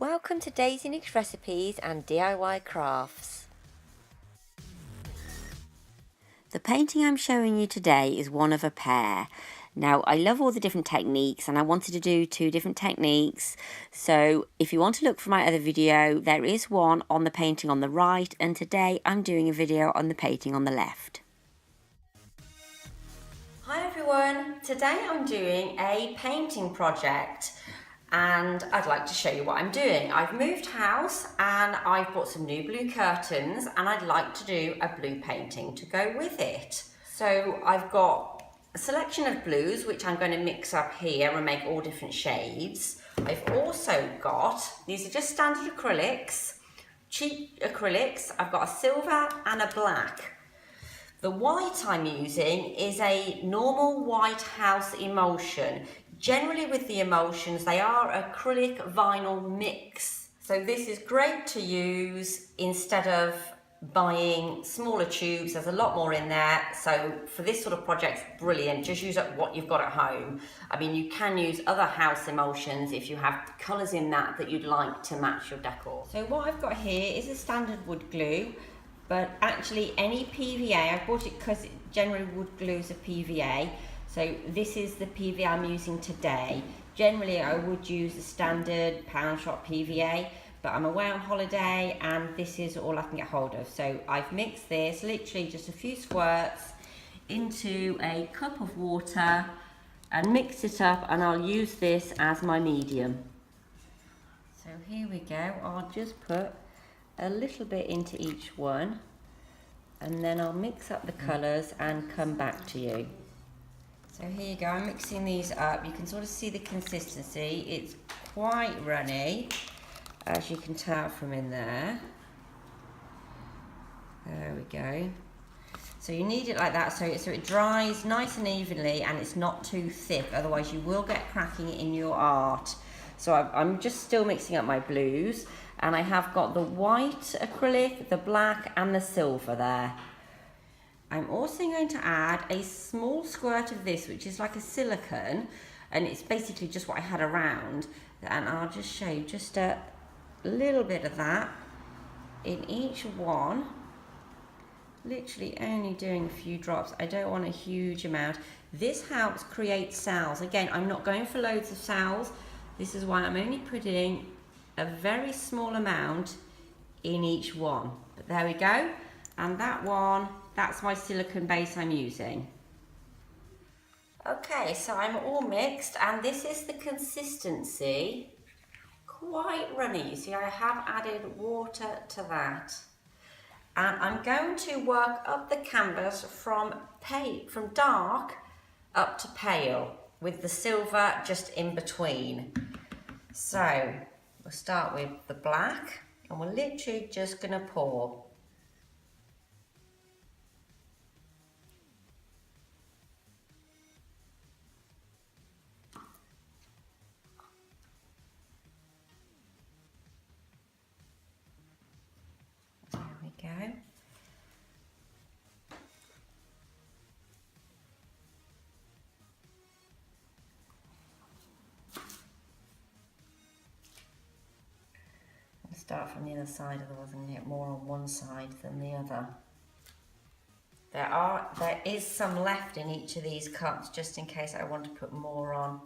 Welcome to Daisy Nick's Recipes and DIY Crafts. The painting I'm showing you today is one of a pair. Now, I love all the different techniques and I wanted to do 2 different techniques. So if you want to look for my other video, there is one on the painting on the right, and today I'm doing a video on the painting on the left. Hi everyone, today I'm doing a painting project and I'd like to show you what I'm doing. I've moved house and I've bought some new blue curtains and I'd like to do a blue painting to go with it. So I've got a selection of blues which I'm going to mix up here and make all different shades. I've also got, these are just standard acrylics, cheap acrylics. I've got a silver and a black. The white I'm using is a normal white house emulsion. Generally with the emulsions, they are acrylic vinyl mix. So this is great to use instead of buying smaller tubes. There's a lot more in there. So for this sort of project, brilliant. Just use up what you've got at home. I mean, you can use other house emulsions if you have colours in that you'd like to match your decor. So what I've got here is a standard wood glue. But actually any PVA, I bought it because generally wood glue is a PVA. So this is the PVA I'm using today. Generally I would use the standard pound shop PVA, but I'm away on holiday and this is all I can get hold of. So I've mixed this, literally just a few squirts into a cup of water and mixed it up, and I'll use this as my medium. So here we go, I'll just put a little bit into each one and then I'll mix up the colours and come back to you. So here you go, I'm mixing these up. You can sort of see the consistency. It's quite runny, as you can tell from in there. There we go. So you need it like that so it dries nice and evenly and it's not too thick, otherwise you will get cracking in your art. So I'm just still mixing up my blues, and I have got the white acrylic, the black and the silver there. I'm also going to add a small squirt of this, which is like a silicone, and it's basically just what I had around, and I'll just show you just a little bit of that in each one. Literally only doing a few drops. I don't want a huge amount. This helps create cells. Again, I'm not going for loads of cells. This is why I'm only putting a very small amount in each one. But there we go. And that one, that's my silicone base I'm using. Okay, so I'm all mixed and this is the consistency. Quite runny. You see, I have added water to that. And I'm going to work up the canvas from dark up to pale, with the silver just in between. So we'll start with the black and we're literally just going to pour. There we go. Start from the other side, otherwise I'm going to get more on one side than the other. There is some left in each of these cups, just in case I want to put more on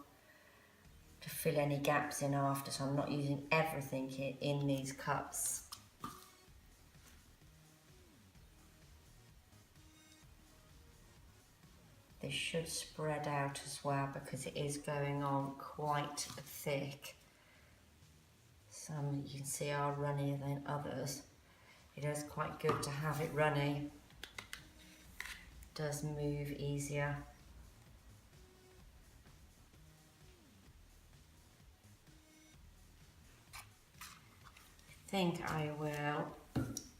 to fill any gaps in after, so I'm not using everything here in these cups. This should spread out as well because it is going on quite thick. Some you can see are runnier than others. It is quite good to have it runny. It does move easier. I think I will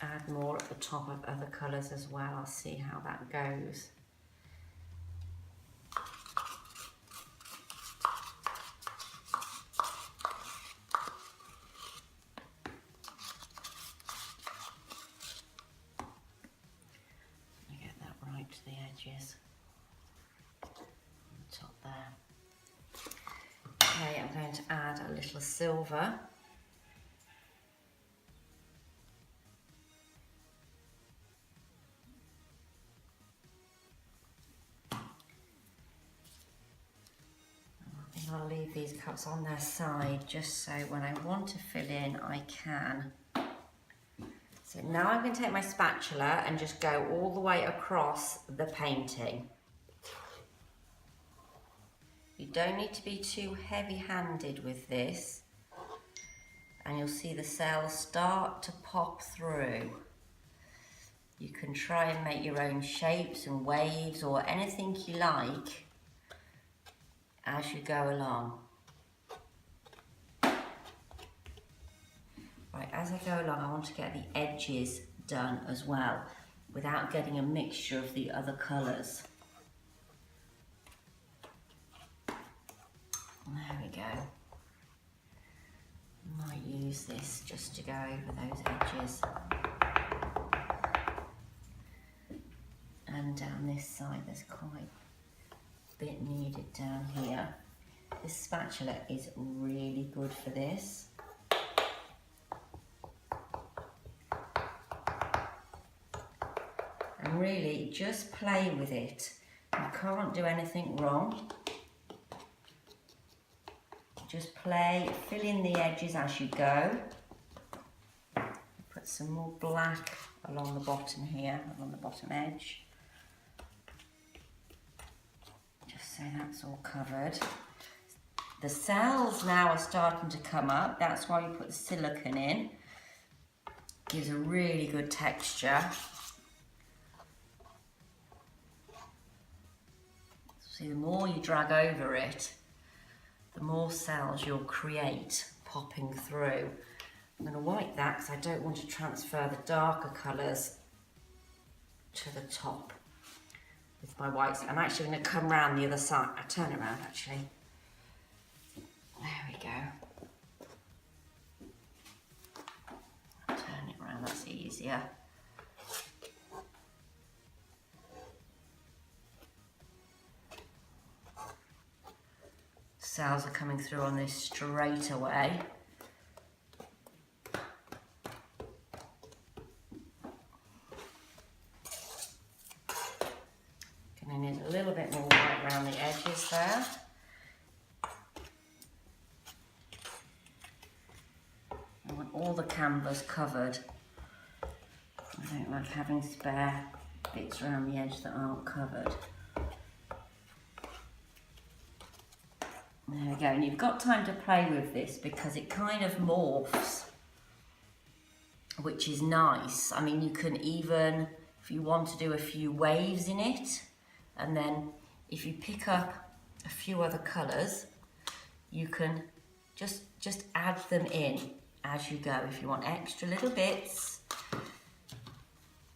add more at the top of other colours as well. I'll see how that goes. To the edges on the top there. Okay, I'm going to add a little silver And I'll leave these cups on their side just so when I want to fill in, I can. So now I'm going to take my spatula and just go all the way across the painting. You don't need to be too heavy-handed with this, and you'll see the cells start to pop through. You can try and make your own shapes and waves or anything you like as you go along. Right, as I go along, I want to get the edges done as well, without getting a mixture of the other colours. There we go. I might use this just to go over those edges. And down this side, there's quite a bit needed down here. This spatula is really good for this. And really, just play with it. You can't do anything wrong. Just play, fill in the edges as you go. Put some more black along the bottom here, along the bottom edge. Just so that's all covered. The cells now are starting to come up. That's why you put the silicone in. Gives a really good texture. See, the more you drag over it, the more cells you'll create popping through. I'm going to wipe that because I don't want to transfer the darker colours to the top with my whites. I'm actually going to come round the other side. I turn it around actually. There we go. I'll turn it around, that's easier. Cells are coming through on this straight away. Gonna need a little bit more white around the edges there. I want all the canvas covered. I don't like having spare bits around the edge that aren't covered. There we go, and you've got time to play with this because it kind of morphs, which is nice. I mean, you can even, if you want to do a few waves in it, and then if you pick up a few other colours, you can just add them in as you go. If you want extra little bits,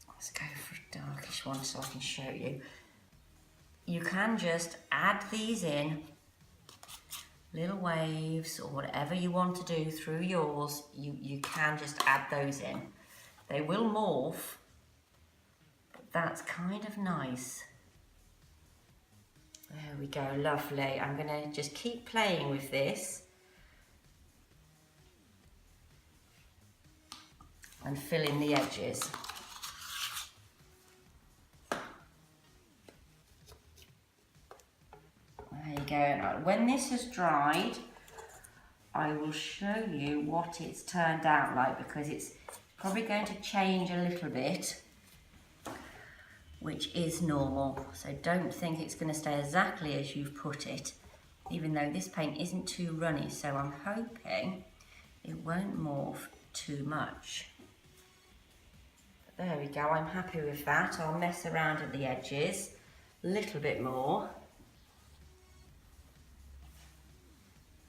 let's go for a darkish one so I can show you. You can just add these in, little waves or whatever you want to do through yours, you can just add those in. They will morph, but that's kind of nice. There we go, lovely. I'm going to just keep playing with this and fill in the edges. There you go. Now, when this has dried, I will show you what it's turned out like, because it's probably going to change a little bit, which is normal. So don't think it's going to stay exactly as you've put it, even though this paint isn't too runny. So I'm hoping it won't morph too much. But there we go. I'm happy with that. I'll mess around at the edges a little bit more.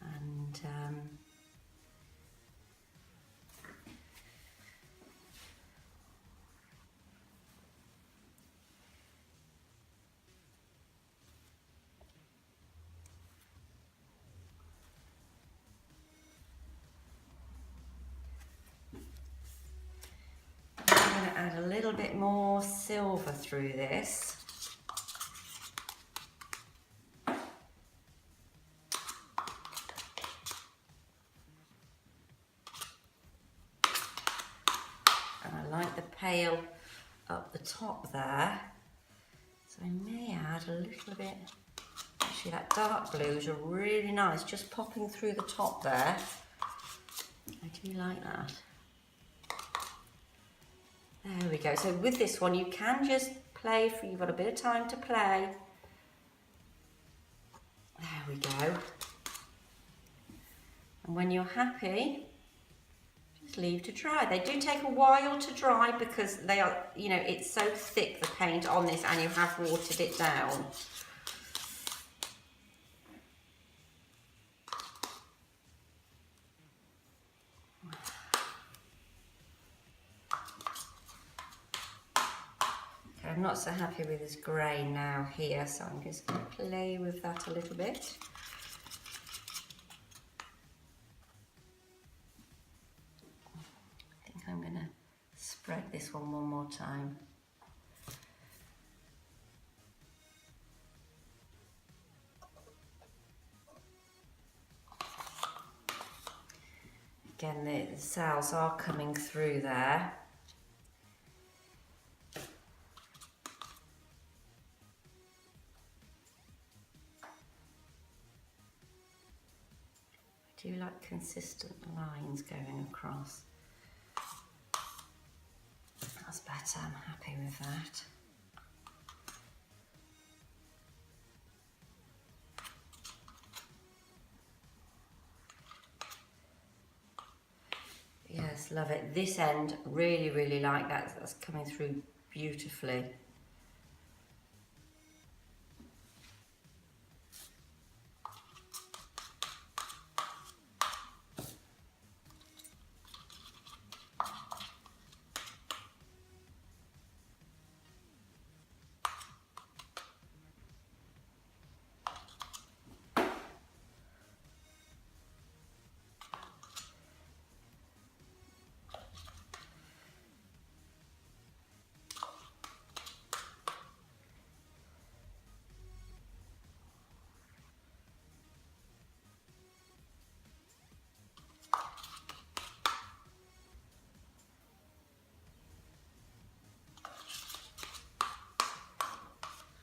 And I'm going to add a little bit more silver through this. Pale up the top there, so I may add a little bit, Actually, that dark blues are really nice, just popping through the top there. I do like that. There we go. So with this one, you can just play for, you've got a bit of time to play. There we go. And when you're happy, just leave to dry. They do take a while to dry because they are, you know, it's so thick, the paint on this, and you have watered it down. I'm not so happy with this grey now here, so I'm just going to play with that a little bit. I think I'm going to spread this one more time. Again, the cells are coming through there. I do like consistent lines going across. That's better, I'm happy with that. Yes, love it. This end, really like that. That's coming through beautifully.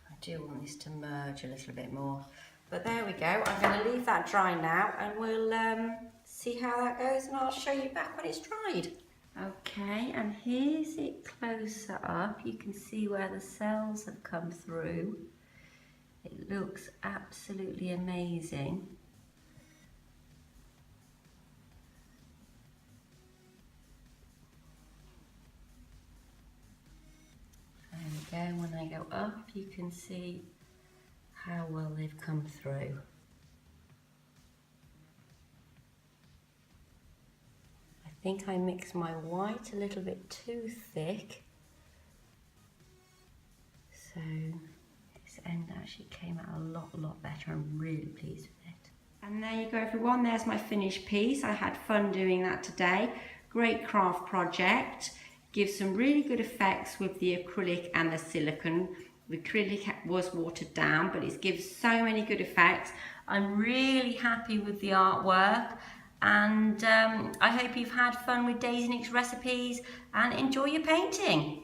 I do want this to merge a little bit more, but there we go. I'm going to leave that dry now, and we'll see how that goes, and I'll show you back when it's dried. Okay, and here's it closer up. You can see where the cells have come through. It looks absolutely amazing. There we go. When I go up, you can see how well they've come through. I think I mixed my white a little bit too thick, so this end actually came out a lot better. I'm really pleased with it. And there you go, everyone. There's my finished piece. I had fun doing that today. Great craft project. Gives some really good effects with the acrylic and the silicone. The acrylic was watered down, but it gives so many good effects. I'm really happy with the artwork, and I hope you've had fun with Daisy Nick's recipes and enjoy your painting.